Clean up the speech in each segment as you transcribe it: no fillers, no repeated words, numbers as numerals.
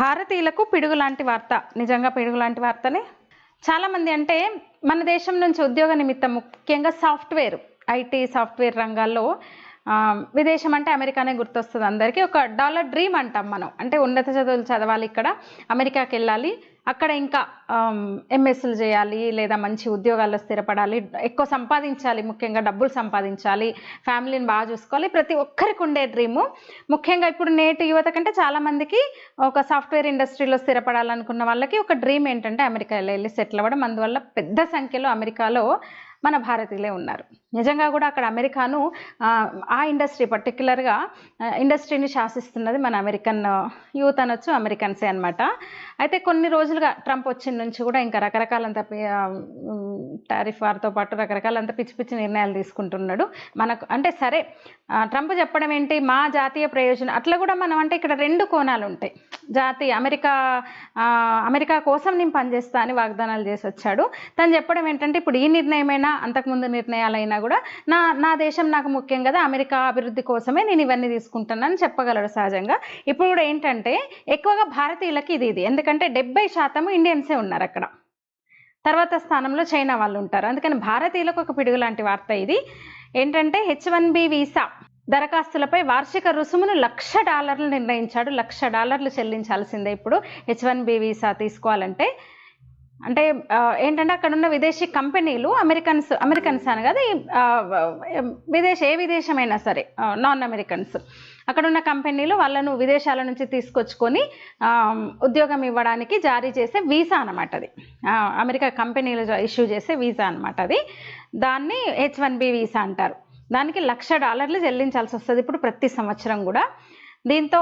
భారతీయులకు పిడుగు లాంటి వార్త, నిజంగా పిడుగు లాంటి వార్తనే. చాలామంది అంటే మన దేశం నుంచి ఉద్యోగ నిమిత్తం ముఖ్యంగా సాఫ్ట్వేర్, ఐటీ సాఫ్ట్వేర్ రంగాల్లో విదేశం అంటే అమెరికానే గుర్తొస్తుంది అందరికీ. ఒక డాలర్ డ్రీమ్ అంటాం మనం, అంటే ఉన్నత చదువులు చదవాలి, ఇక్కడ అమెరికాకి వెళ్ళాలి, అక్కడ ఇంకా ఎంఎస్లు చేయాలి, లేదా మంచి ఉద్యోగాల్లో స్థిరపడాలి, ఎక్కువ సంపాదించాలి, ముఖ్యంగా డబ్బులు సంపాదించాలి, ఫ్యామిలీని బాగా చూసుకోవాలి, ప్రతి ఒక్కరికి ఉండే డ్రీము. ముఖ్యంగా ఇప్పుడు నేటి యువత కంటే చాలామందికి ఒక సాఫ్ట్వేర్ ఇండస్ట్రీలో స్థిరపడాలనుకున్న వాళ్ళకి ఒక డ్రీమ్ ఏంటంటే అమెరికా వెళ్ళి సెటిల్ అవ్వడం. అందువల్ల పెద్ద సంఖ్యలో అమెరికాలో మన భారతీయులే ఉన్నారు. నిజంగా కూడా అక్కడ అమెరికాను ఆ ఇండస్ట్రీ పర్టిక్యులర్గా ఇండస్ట్రీని శాసిస్తున్నది మన అమెరికన్ యూత్ అనొచ్చు, అమెరికన్సే అనమాట. అయితే కొన్ని రోజులుగా ట్రంప్ వచ్చిన నుంచి కూడా ఇంకా రకరకాలంత టారిఫ్ వారితో పాటు రకరకాలంత పిచ్చి పిచ్చి నిర్ణయాలు తీసుకుంటున్నాడు. మనకు అంటే సరే ట్రంప్ చెప్పడం ఏంటి, మా జాతీయ ప్రయోజనం, అట్లా కూడా మనం అంటే ఇక్కడ రెండు కోణాలు ఉంటాయి. అమెరికా కోసం నేను పనిచేస్తా అని వాగ్దానాలు చేసి వచ్చాడు. తను చెప్పడం ఏంటంటే ఇప్పుడు ఈ నిర్ణయమైనా అంతకుముందు నిర్ణయాలైనా కూడా నా దేశం నాకు ముఖ్యం కదా, అమెరికా అభివృద్ధి కోసమే నేను ఇవన్నీ తీసుకుంటున్నానని చెప్పగలడు సహజంగా. ఇప్పుడు కూడా ఏంటంటే ఎక్కువగా భారతీయులకి ఇది ఎందుకంటే 70% ఇండియన్సే ఉన్నారు అక్కడ. తర్వాత స్థానంలో చైనా వాళ్ళు ఉంటారు. అందుకని భారతీయులకు ఒక పిడుగు లాంటి వార్త ఇది. ఏంటంటే H1B వీసా దరఖాస్తులపై వార్షిక రుసుమును $1,00,000 నిర్ణయించాడు. $1,00,000 చెల్లించాల్సిందే ఇప్పుడు H1B వీసా తీసుకోవాలంటే. అంటే ఏంటంటే అక్కడ ఉన్న విదేశీ కంపెనీలు అమెరికన్స్ అని కదా, ఏ విదేశమైనా సరే నాన్ అమెరికన్స్, అక్కడ ఉన్న కంపెనీలు వాళ్ళను విదేశాల నుంచి తీసుకొచ్చుకొని ఉద్యోగం ఇవ్వడానికి జారీ చేసే వీసా అనమాట అది. అమెరికా కంపెనీలు ఇష్యూ చేసే వీసా అనమాట అది. దాన్ని H1B వీసా అంటారు. దానికి $1,00,000 చెల్లించాల్సి వస్తుంది ఇప్పుడు ప్రతి సంవత్సరం కూడా. దీంతో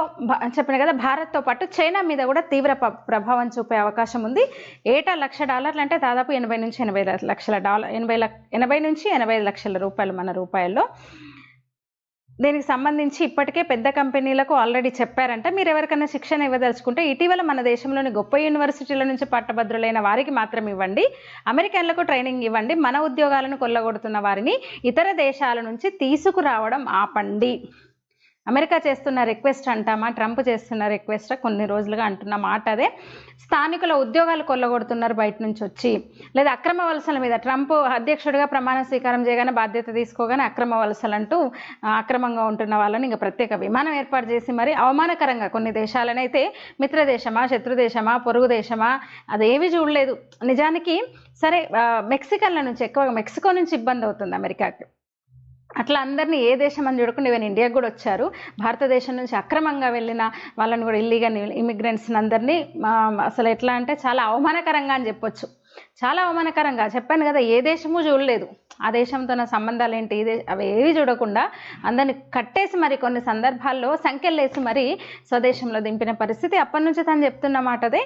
చెప్పిన కదా భారత్తో పాటు చైనా మీద కూడా తీవ్ర ప్రభావం చూపే అవకాశం ఉంది. ఏటా $1,00,000 అంటే దాదాపు 80 నుంచి 85 లక్షల రూపాయలు మన రూపాయల్లో. దీనికి సంబంధించి ఇప్పటికే పెద్ద కంపెనీలకు ఆల్రెడీ చెప్పారంటే మీరు ఎవరికైనా శిక్షణ ఇవ్వదలుచుకుంటే ఇటీవల మన దేశంలోని గొప్ప యూనివర్సిటీల నుంచి పట్టభద్రులైన వారికి మాత్రం ఇవ్వండి, అమెరికన్లకు ట్రైనింగ్ ఇవ్వండి, మన ఉద్యోగాలను కొల్లగొడుతున్న వారిని ఇతర దేశాల నుంచి తీసుకురావడం ఆపండి. అమెరికా చేస్తున్న రిక్వెస్ట్ అంటామా, ట్రంప్ చేస్తున్న రిక్వెస్ట్ కొన్ని రోజులుగా అంటున్న మాట అదే. స్థానికుల ఉద్యోగాలు కొల్లగొడుతున్నారు బయట నుంచి వచ్చి, లేదా అక్రమ వలసల మీద ట్రంప్ అధ్యక్షుడిగా ప్రమాణ స్వీకారం చేయగానే బాధ్యత తీసుకోగానే అక్రమ వలసలంటూ అక్రమంగా ఉంటున్న వాళ్ళని ఇంకా ప్రత్యేక విమానం ఏర్పాటు చేసి మరి అవమానకరంగా కొన్ని దేశాలనైతే మిత్రదేశమా, శత్రుదేశమా, పొరుగు దేశమా అదేవి చూడలేదు. నిజానికి సరే మెక్సికన్ల నుంచి ఎక్కువగా మెక్సికో నుంచి ఇబ్బంది అవుతుంది అమెరికాకి. అట్లా అందరినీ ఏ దేశం అని చూడకుండా ఈవెన్ ఇండియాకి కూడా వచ్చారు. భారతదేశం నుంచి అక్రమంగా వెళ్ళిన వాళ్ళని కూడా ఇల్లీగల్ ఇమిగ్రెంట్స్ని అందరినీ అసలు ఎట్లా అంటే చాలా అవమానకరంగా అని చెప్పొచ్చు. చాలా అవమానకరంగా చెప్పాను కదా, ఏ దేశము చూడలేదు. ఆ దేశంతో నా సంబంధాలు ఏంటి అవి ఏవి చూడకుండా అందరిని కట్టేసి మరి కొన్ని సందర్భాల్లో సంఖ్యలేసి మరి స్వదేశంలో దింపిన పరిస్థితి. అప్పటి నుంచి తను చెప్తున్న మాట అదే.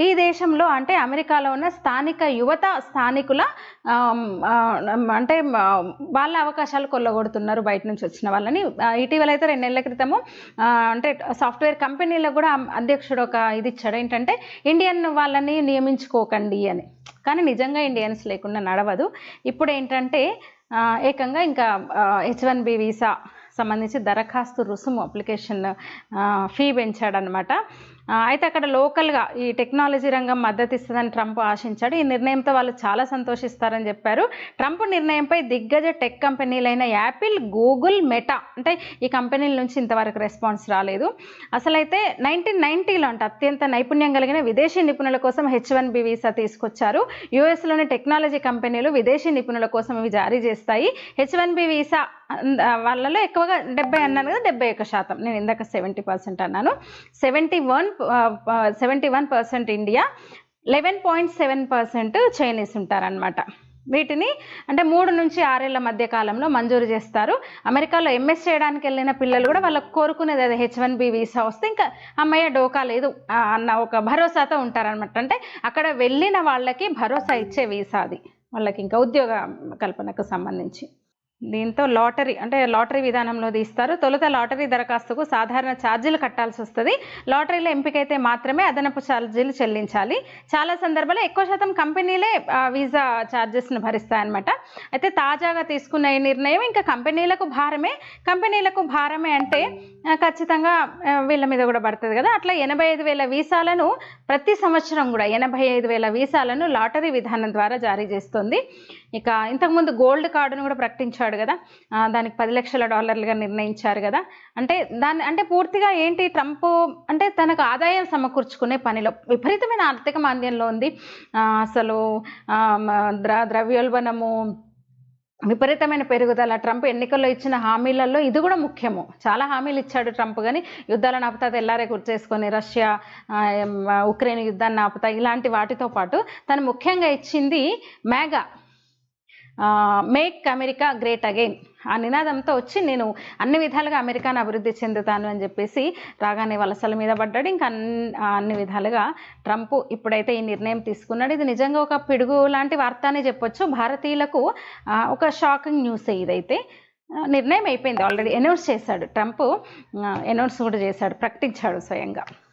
ఈ దేశంలో అంటే అమెరికాలో ఉన్న స్థానిక యువత, స్థానికుల అంటే వాళ్ళ అవకాశాలు కొల్లగొడుతున్నారు బయట నుంచి వచ్చిన వాళ్ళని. ఇటీవల అయితే 2 నెలల క్రితము అంటే సాఫ్ట్వేర్ కంపెనీలకు కూడా అధ్యక్షుడు ఒక ఇది ఇచ్చాడు, ఏంటంటే ఇండియన్ వాళ్ళని నియమించుకోకండి అని. కానీ నిజంగా ఇండియన్స్ లేకుండా నడవదు. ఇప్పుడు ఏంటంటే ఏకంగా ఇంకా H1B వీసా సంబంధించి దరఖాస్తు రుసుము అప్లికేషన్ ఫీ పెంచాడనమాట. అయితే అక్కడ లోకల్గా ఈ టెక్నాలజీ రంగం మద్దతు ఇస్తుందని ట్రంప్ ఆశించాడు. ఈ నిర్ణయంతో వాళ్ళు చాలా సంతోషిస్తారని చెప్పారు. ట్రంప్ నిర్ణయంపై దిగ్గజ టెక్ కంపెనీలైన యాపిల్, గూగుల్, మెటా అంటే ఈ కంపెనీల నుంచి ఇంతవరకు రెస్పాన్స్ రాలేదు. అసలైతే 1990లో అంటే అత్యంత నైపుణ్యం కలిగిన విదేశీ నిపుణుల కోసం H1B వీసా తీసుకొచ్చారు. యుఎస్లోని టెక్నాలజీ కంపెనీలు విదేశీ నిపుణుల కోసం ఇవి జారీ చేస్తాయి. H1B వీసా వాళ్ళలో ఎక్కువగా 70 అన్నాను కదా, 71%. నేను ఇందాక 70% అన్నాను. 71% ఇండియా, 11.7% చైనీస్ ఉంటారనమాట. వీటిని అంటే 3 నుంచి 6 ఏళ్ల మధ్య కాలంలో మంజూరు చేస్తారు. అమెరికాలో ఎంఎస్ చేయడానికి వెళ్ళిన పిల్లలు కూడా వాళ్ళకు కోరుకునేది అదే, H1B వీసా వస్తే ఇంకా అమ్మయ్య డోకా లేదు అన్న ఒక భరోసాతో ఉంటారనమాట. అంటే అక్కడ వెళ్ళిన వాళ్ళకి భరోసా ఇచ్చే వీసా అది, వాళ్ళకి ఇంకా ఉద్యోగ కల్పనకు సంబంధించి. దీంతో లాటరీ విధానంలో తీస్తారు. తొలుత లాటరీ దరఖాస్తుకు సాధారణ ఛార్జీలు కట్టాల్సి వస్తుంది. లాటరీలో ఎంపికైతే మాత్రమే అదనపు ఛార్జీలు చెల్లించాలి. చాలా సందర్భాల్లో ఎక్కువ శాతం కంపెనీలే వీసా ఛార్జెస్ను భరిస్తాయన్నమాట. అయితే తాజాగా తీసుకున్న ఈ నిర్ణయం ఇంకా కంపెనీలకు భారమే అంటే ఖచ్చితంగా వీళ్ళ మీద కూడా పడుతుంది కదా. అట్లా 85,000 వీసాలను ప్రతి సంవత్సరం కూడా 85,000 వీసాలను లాటరీ విధానం ద్వారా జారీ చేస్తుంది. ఇక ఇంతకుముందు గోల్డ్ కార్డును కూడా ప్రకటించాడు కదా, దానికి $10 లక్షలుగా నిర్ణయించారు కదా. అంటే పూర్తిగా ఏంటి, ట్రంప్ అంటే తనకు ఆదాయం సమకూర్చుకునే పనిలో విపరీతమైన ఆర్థిక మాంద్యంలో ఉంది. అసలు ద్రవ్యోల్బణము, విపరీతమైన పెరుగుదల, ట్రంప్ ఎన్నికల్లో ఇచ్చిన హామీలలో ఇది కూడా ముఖ్యము. చాలా హామీలు ఇచ్చాడు ట్రంప్, కానీ యుద్ధాలను ఆపుతా, తెల్లారే గుర్చేసుకొని రష్యా ఉక్రెయిన్ యుద్ధాన్ని ఆపుతా, ఇలాంటి వాటితో పాటు తను ముఖ్యంగా ఇచ్చింది మేక్ అమెరికా గ్రేట్ అగైన్ ఆ నినాదంతో వచ్చి నేను అన్ని విధాలుగా అమెరికాను అభివృద్ధి చెందుతాను అని చెప్పేసి రాగానే వలసల మీద పడ్డాడు. ఇంకా అన్ని విధాలుగా ట్రంప్ ఇప్పుడైతే ఈ నిర్ణయం తీసుకున్నాడు. ఇది నిజంగా ఒక పిడుగు లాంటి వార్త అని చెప్పొచ్చు. భారతీయులకు ఒక షాకింగ్ న్యూస్. ఇదైతే నిర్ణయం అయిపోయింది, ఆల్రెడీ అనౌన్స్ చేశాడు ట్రంప్, అనౌన్స్ కూడా చేశాడు, ప్రకటించాడు స్వయంగా.